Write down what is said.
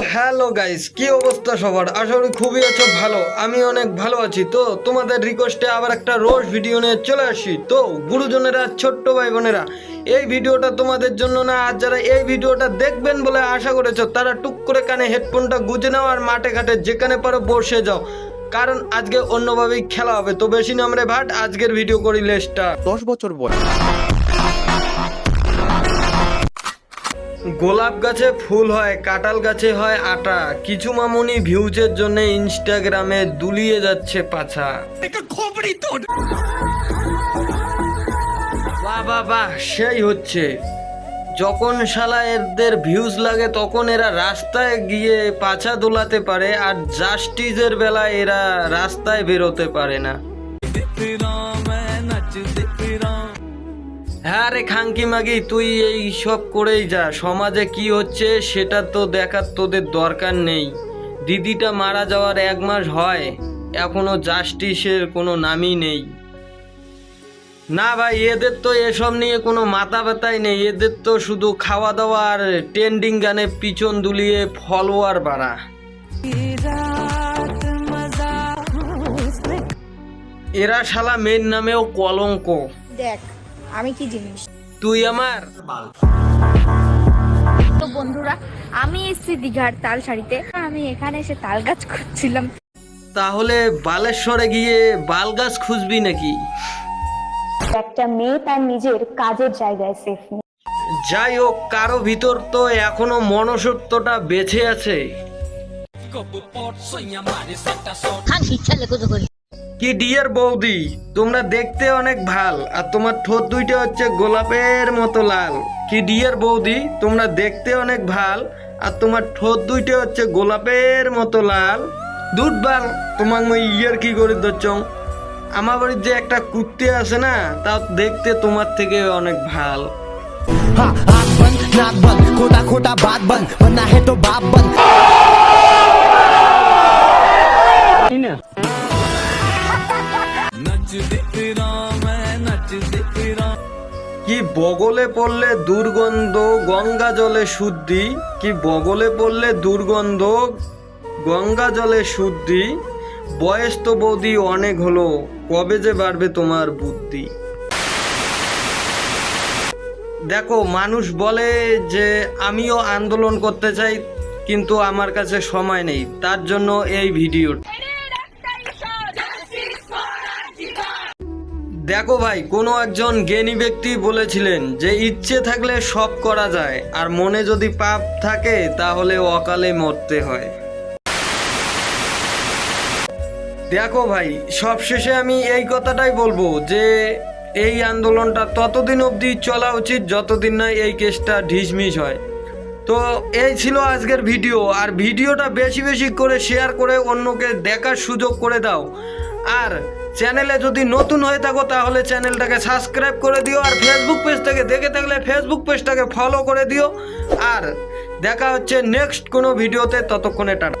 Hello guys, কি অবস্থা সবার? আশা করি খুবই আছো ভালো। আমি অনেক ভালো আছি। তো তোমাদের রিকোয়েস্টে আবার একটা রোস্ট ভিডিও নিয়ে চলে আসি। তো গুরুজনেরা, ছোট্ট ভাই বোনেরা, এই ভিডিওটা তোমাদের জন্য না। আর যারা এই ভিডিওটা দেখবেন বলে আশা করেছো, তারা টুক করে কানে হেডফোনটা গুঁজে নাও আর মাঠে ঘাটে যেখানে পারো বসে যাও, কারণ আজকে অন্যভাবেই খেলা হবে। তো বেশি নামরে ভাট, আজকের ভিডিও করি লেস্টা। 10 বছর বয়স। গোলাপ গাছে ফুল হয়, কাঁঠাল গাছে হয় আটা। কিছু মামুনি ভিউজের জন্য ইনস্টাগ্রামে দুলিয়ে যাচ্ছে পাছা। বাহ বাহ বাহ, সেই হচ্ছে। যখন শালা এদের ভিউজ লাগে তখন এরা রাস্তায় গিয়ে পাছা দোলাতে পারে, আর জাস্টিসের বেলায় এরা রাস্তায় বেরোতে পারে না। হ্যাঁ রে খাঙ্কি মাগি, তুই এই সব করেই যা। সমাজে কি হচ্ছে সেটা তো দেখার তোদের দরকার নেই। দিদিটা মারা যাওয়ার 1 মাস হয়, এখনো জাস্টিসের কোনো নামই নেই। না ভাই, এদের তো এসব নিয়ে কোনো মাথা ব্যথাই নেই। এদের তো শুধু খাওয়া দাওয়া আর ট্রেন্ডিং গানে পিছন দুলিয়ে ফলোয়ার বাড়া। এরা শালা মেয়ের নামেও কলঙ্ক। দেখ আমি কি জিনিস। তুই আমার তো বন্ধুরা, আমি এসেছি দীঘার তাল শাড়িতে। আমি এখানে এসে তাল গাছ খুঁজছিলাম। তাহলে বালেশ্বরে গিয়ে বাল গাছ খুঁজবি নাকি? একটা মেয়ে তার নিজের কাজের জায়গায় সেফ নেই। যাই হোক, কারো ভিতর তো এখনো মনুষ্যত্বটা বেঁচে আছে। কি ডিয়ার বৌদি, তোমরা দেখতে অনেক ভাল, আর তোমার ঠোঁট দুইটা হচ্ছে গোলাপের মতো লাল। কি ডিয়ার বৌদি, তোমরা দেখতে অনেক ভাল, আর তোমার ঠোঁট দুইটা হচ্ছে গোলাপের মতো লাল। দুধ বাল, তোমার মই ইয়ার কি করে ধরছ? আমার বাড়ির যে একটা কুত্তে আছে না, তা দেখতে তোমার থেকে অনেক ভাল। आँख बंद नाक बंद खोटा खोटा बात बंद बनना है तो बाप बंद। কি বগলে পড়লে দুর্গন্ধ, গঙ্গা জলে শুদ্ধি। কি বগলে পড়লে দুর্গন্ধ, গঙ্গা জলে শুদ্ধি। বয়স তো বৌদি অনেক হলো, কবে যে বাড়বে তোমার বুদ্ধি? দেখো, মানুষ বলে যে আমিও আন্দোলন করতে চাই, কিন্তু আমার কাছে সময় নেই, তার জন্য এই ভিডিও। দেখো ভাই, কোনো একজন জ্ঞানী ব্যক্তি বলেছিলেন যে ইচ্ছে থাকলে সব করা যায়, আর মনে যদি পাপ থাকে তাহলে অকালে মরতে হয়। দেখো ভাই, সবশেষে আমি এই কথাটাই বলবো যে এই আন্দোলনটা ততদিন অবধি চলা উচিত যতদিন না এই কেসটা ঢিসমিস হয়। তো এই ছিল আজকের ভিডিও, আর ভিডিওটা বেশি বেশি করে শেয়ার করে অন্যকে দেখার সুযোগ করে দাও। আর চ্যানেলে যদি নতুন হয়ে থাকো তাহলে চ্যানেলটাকে সাবস্ক্রাইব করে দিও, আর ফেসবুক পেজ থেকে দেখে থাকলে ফেসবুক পেজটাকে ফলো করে দিও। আর দেখা হচ্ছে নেক্সট কোনো ভিডিওতে, ততক্ষণে টাটা।